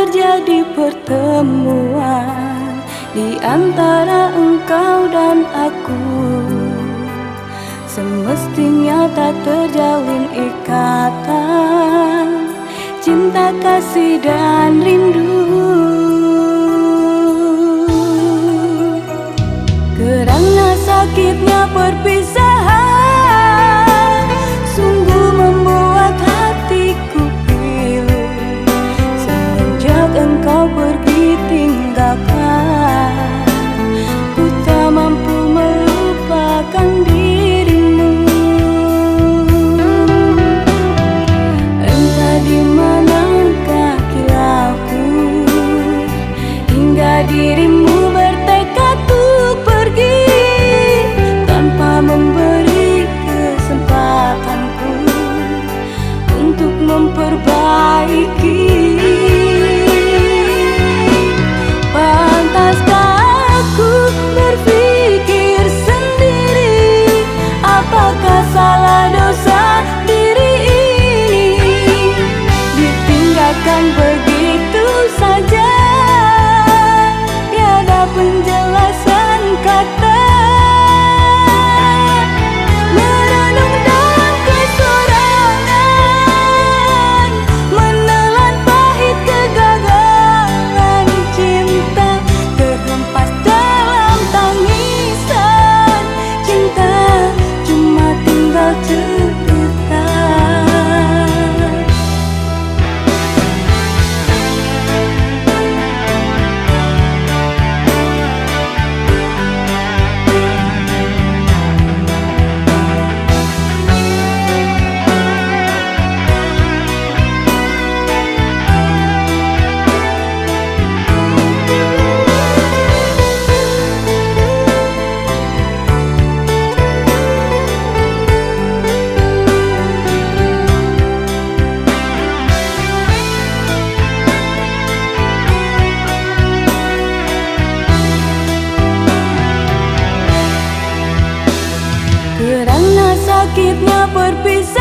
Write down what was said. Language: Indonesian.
terjadi pertemuan di antara engkau dan aku. Semestinya tak terjalin ikatan cinta, kasih dan rindu. Kerana sakitnya perpisahan sungguh membuat hatiku pilu. Semenjak engkau pergi tinggalkan, ku tak mampu melupakan dirimu. Entah di manakah kilauku, hingga dirimu bertekad untuk pergi tanpa memberi kesempatanku untuk memperbaiki. Pantaskah aku berpikir sendiri, apakah salah dosa diri ini ditinggalkan begitu saja, tiada penjelasan kata. Merenung dan kesorangan, menelan pahit kegagalan cinta, terhempas dalam tangisan cinta, cuma tinggal cerita. Kerana sakitnya perpisahan